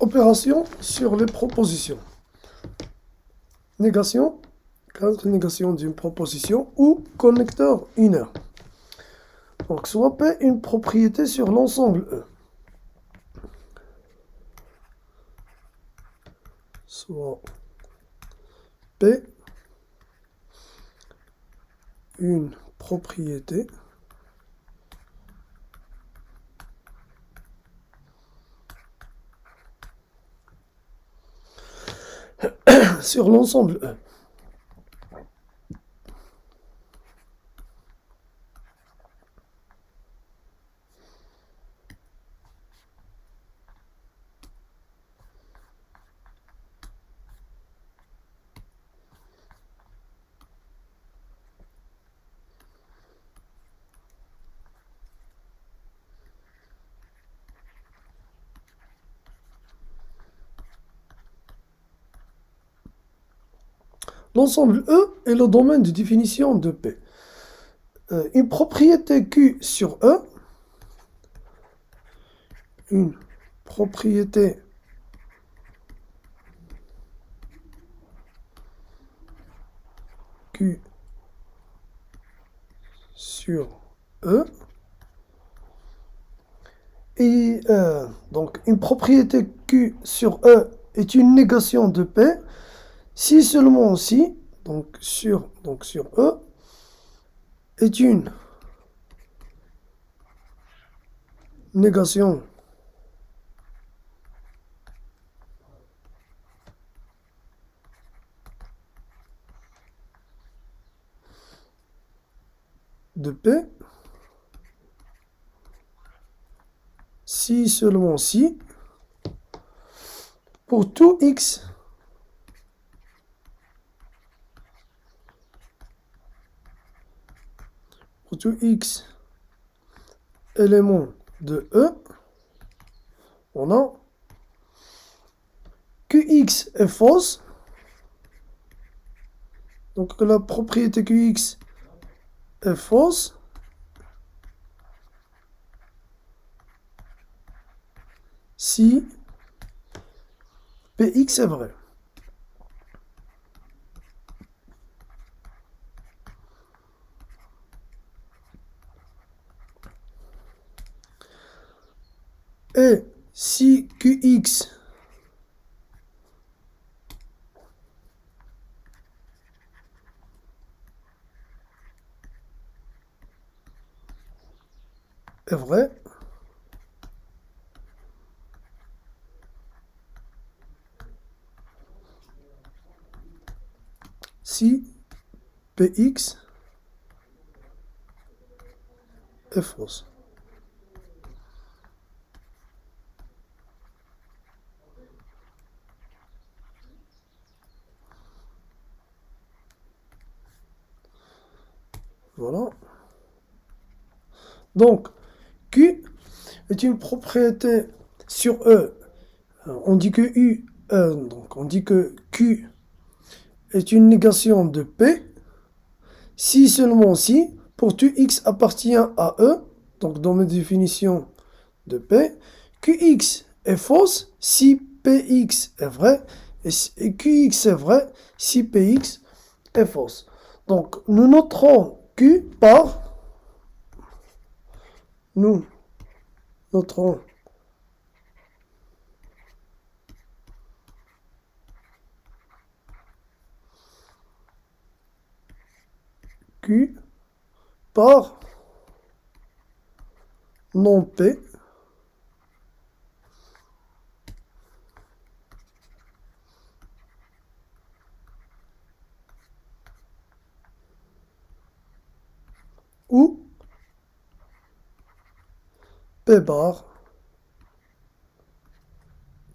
Opération sur les propositions. Négation, cadre négation d'une proposition ou connecteur inner. Donc, soit P une propriété sur l'ensemble E. Soit P une propriété sur l'ensemble E. L'ensemble E est le domaine de définition de P. Une propriété Q sur E, une propriété Q sur E, et donc une propriété Q sur E est une négation de P si seulement si, donc sur E, est une négation de P, si seulement si, pour tout X éléments de E, on a QX est fausse, donc la propriété QX est fausse si PX est vrai. Et si QX est vrai, si PX est fausse. Voilà. Donc, Q est une propriété sur E. On dit que donc on dit que Q est une négation de P si seulement si, pour tout X appartient à E, donc dans mes définitions de P, QX est fausse si PX est vrai, et QX est vrai si PX est fausse. Donc, nous noterons Q par, nous noterons Q par non P ou P bar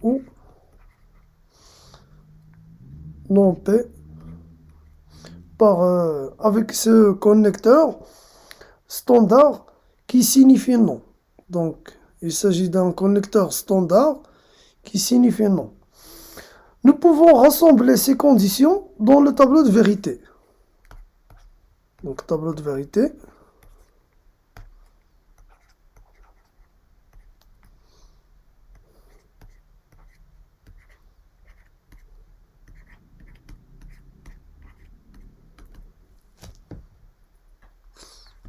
ou non P par, avec ce connecteur standard qui signifie non. Donc, il s'agit d'un connecteur standard qui signifie non. Nous pouvons rassembler ces conditions dans le tableau de vérité. Donc, tableau de vérité.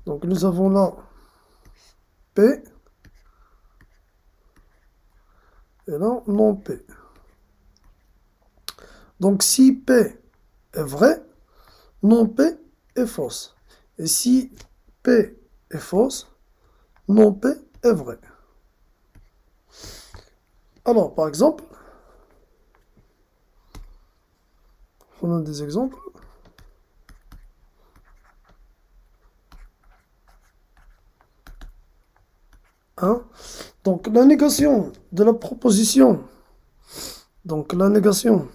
Donc nous avons là P et là non P. Donc si P est vrai, non P est fausse. Et si P est fausse, non P est vrai. Alors par exemple, on a des exemples. Hein? Donc la négation de la proposition. Donc la négation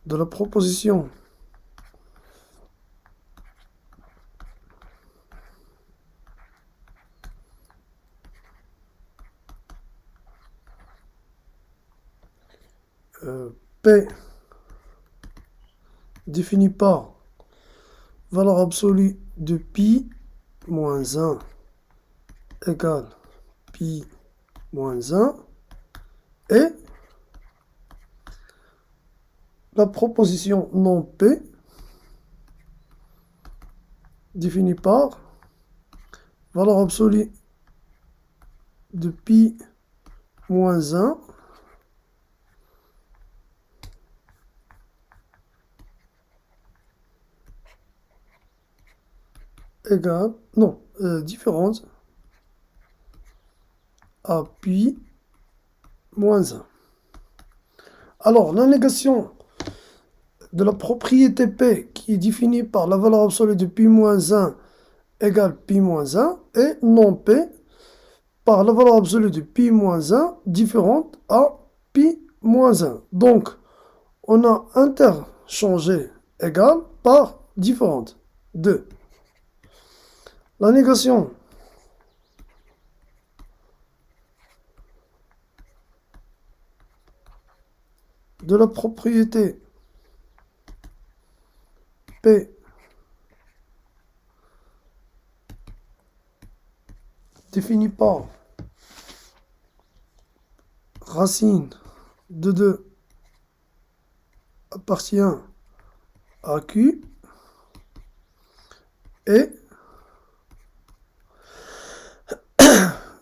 de la proposition P définie par valeur absolue de pi moins 1 égale pi moins 1 et la proposition non P définie par valeur absolue de pi moins 1 égale, non, différence à pi moins 1. Alors, la négation de la propriété P qui est définie par la valeur absolue de pi moins 1 égale pi moins 1 et non P par la valeur absolue de pi moins 1 différente à pi moins 1. Donc, on a interchangé égal par différente. 2. La négation de la propriété P définie par racine de 2 appartient à Q et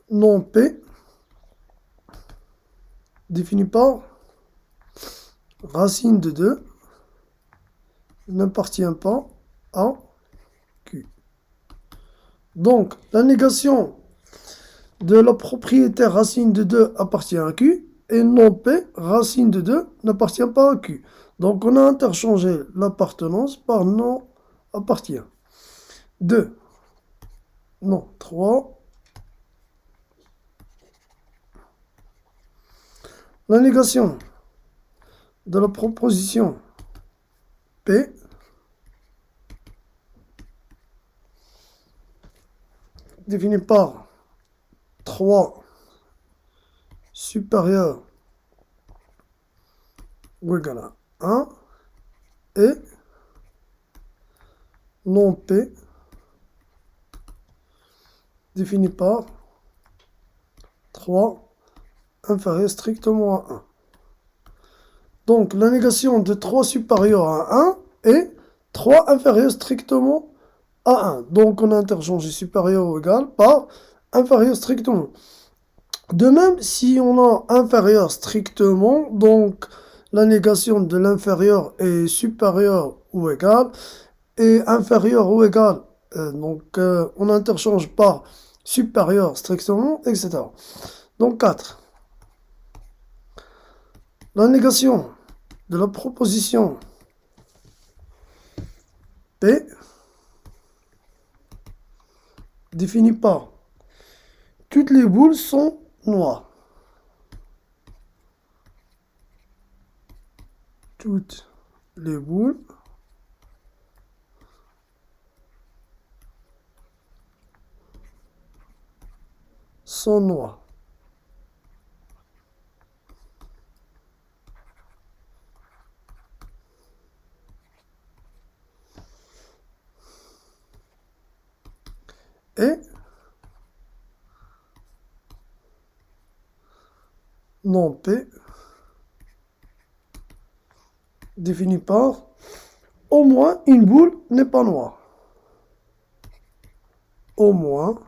non P définie par racine de 2 n'appartient pas à Q. Donc, la négation de la propriété racine de 2 appartient à Q et non P, racine de 2, n'appartient pas à Q. Donc, on a interchangé l'appartenance par non appartient. 2. Non, 3. La négation de la proposition P définie par 3 supérieur ou égal à 1 et non P défini par 3 inférieur strictement à 1. Donc la négation de 3 supérieur à 1 est 3 inférieur strictement à 1. Donc on a interchangé supérieur ou égal par inférieur strictement. De même, si on a inférieur strictement, donc la négation de l'inférieur est supérieure ou égale, et inférieur ou égal, on interchange par supérieur strictement, etc. Donc 4. La négation de la proposition P définie par toutes les boules sont noires. Toutes les boules sont noires. Et non P défini par au moins une boule n'est pas noire. Au moins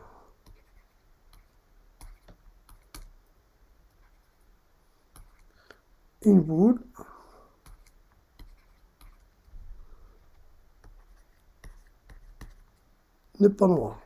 une boule n'est pas noire.